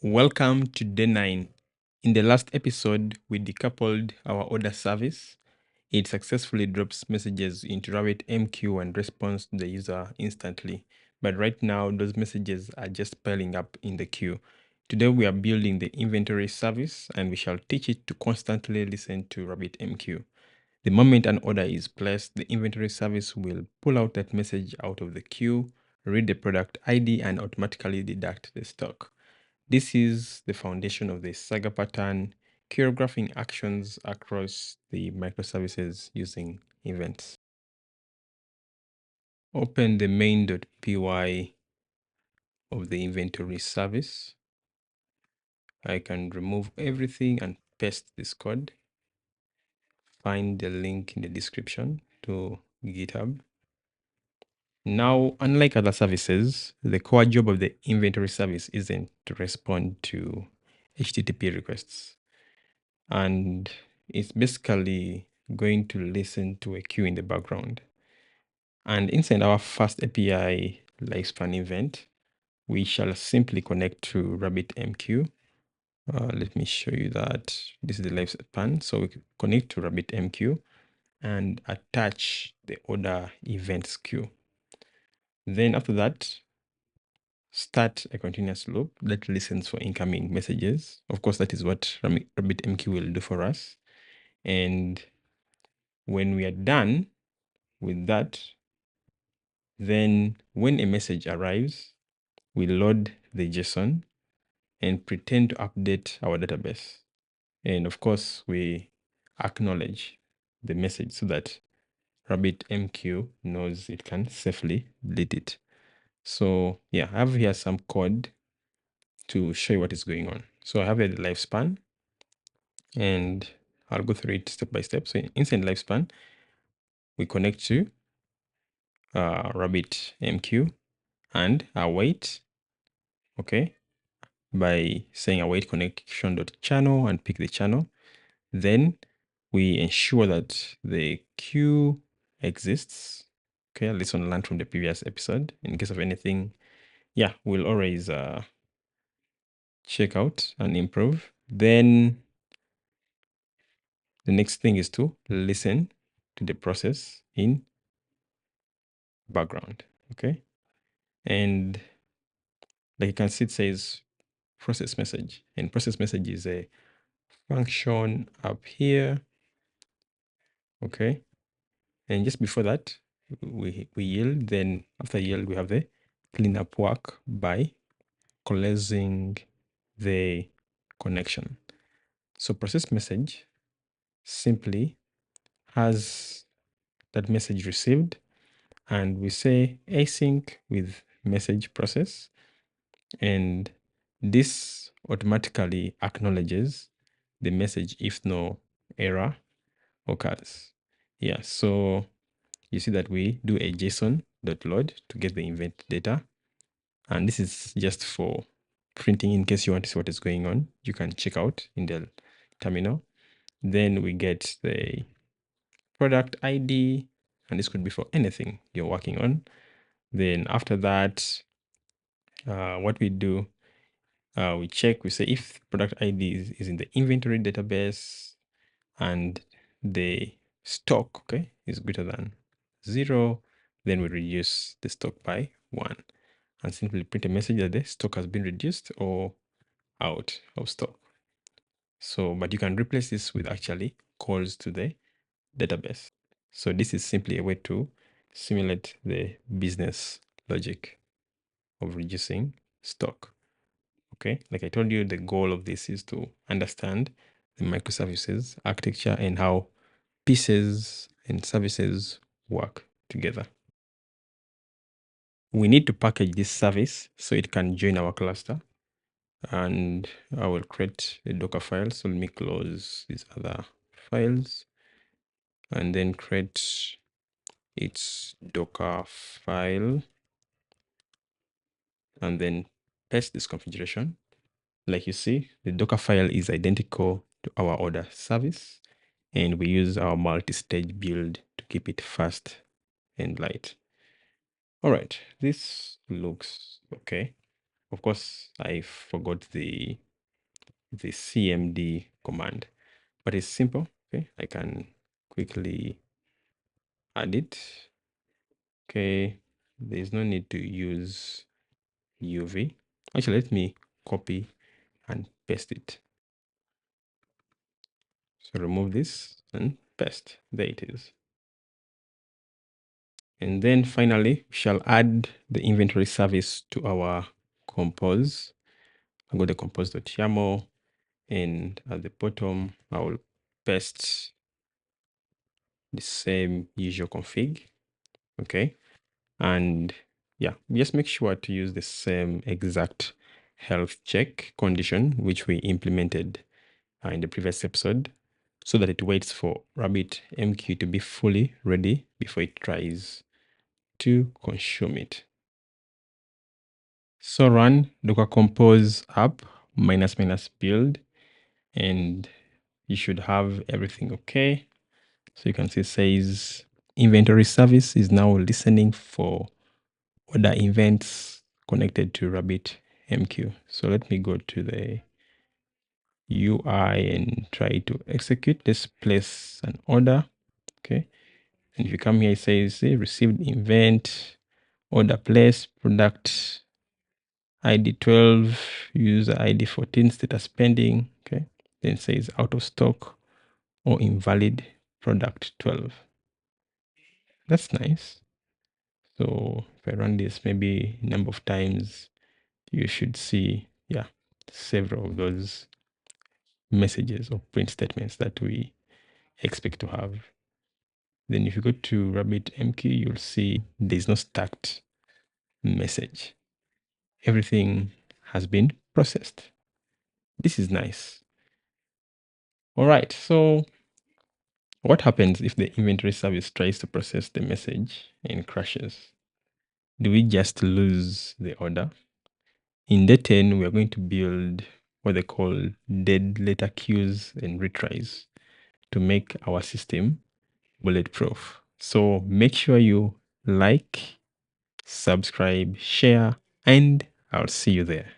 Welcome to day 9. In the last episode, we decoupled our order service. It successfully drops messages into RabbitMQ and responds to the user instantly. But right now, those messages are just piling up in the queue. Today, we are building the inventory service and we shall teach it to constantly listen to RabbitMQ. The moment an order is placed, the inventory service will pull out that message out of the queue, read the product ID, and automatically deduct the stock. This is the foundation of the Saga Pattern, choreographing actions across the microservices using events. Open the main.py of the inventory service. I can remove everything and paste this code. Find the link in the description to GitHub. Now, unlike other services, the core job of the inventory service isn't to respond to HTTP requests. And it's basically going to listen to a queue in the background. And inside our FastAPI lifespan event, we shall simply connect to RabbitMQ. Let me show you that this is the lifespan. So we connect to RabbitMQ and attach the order events queue. Then after that, start a continuous loop that listens for incoming messages. Of course, that is what RabbitMQ will do for us. And when we are done with that, then when a message arrives, we load the JSON and pretend to update our database. And of course, we acknowledge the message so that RabbitMQ knows it can safely delete it. So yeah, I have here some code to show you what is going on. So I have here the lifespan and I'll go through it step by step. So inside lifespan, we connect to RabbitMQ and await, okay, by saying await connection.channel and pick the channel. Then we ensure that the queue exists. Okay, lesson learned from the previous episode. In case of anything, yeah, we'll always check out and improve. Then the next thing is to listen to the process in background. Okay, and like you can see, it says process message, and process message is a function up here. Okay, and just before that, we yield. Then after yield, we have the cleanup work by closing the connection. So process message simply has that message received, and we say async with message process, and this automatically acknowledges the message if no error occurs. Yeah, so you see that we do a JSON.load to get the event data. And this is just for printing in case you want to see what is going on. You can check out in the terminal. Then we get the product ID, and this could be for anything you're working on. Then after that, what we do, we check, we say if product ID is in the inventory database and the stock, okay, is greater than 0, then we reduce the stock by 1 and simply print a message that the stock has been reduced or out of stock. So, but you can replace this with actually calls to the database. So this is simply a way to simulate the business logic of reducing stock. Okay, like I told you, the goal of this is to understand the microservices architecture and how pieces and services work together. We need to package this service so it can join our cluster. And I will create a Docker file. So let me close these other files and then create its Docker file and then paste this configuration. Like you see, the Docker file is identical to our order service, and we use our multi-stage build to keep it fast and light. All right, this looks okay. Of course, I forgot the cmd command, but it's simple. Okay, I can quickly add it. Okay, there's no need to use UV. Actually, let me copy and paste it. So remove this and paste. There it is. And then finally, we shall add the inventory service to our compose. I'll go to compose.yaml, and at the bottom, I will paste the same usual config. Okay. And yeah, just make sure to use the same exact health check condition, which we implemented in the previous episode, so that it waits for RabbitMQ to be fully ready before it tries to consume it. So run docker compose app --build, and you should have everything okay. So you can see it says inventory service is now listening for other events connected to RabbitMQ. So let me go to the UI and try to execute. Let's place an order. Okay. And if you come here, it says received event, order place, product ID 12, user ID 14, status pending. Okay. Then it says out of stock or invalid product 12. That's nice. So if I run this maybe number of times, you should see, yeah, several of those messages or print statements that we expect to have. Then if you go to RabbitMQ, you'll see there's no stacked message. Everything has been processed. This is nice. All right, so what happens if the inventory service tries to process the message and crashes? Do we just lose the order? In day 10, we are going to build what they call dead letter queues and retries to make our system bulletproof. So make sure you like, subscribe, share, and I'll see you there.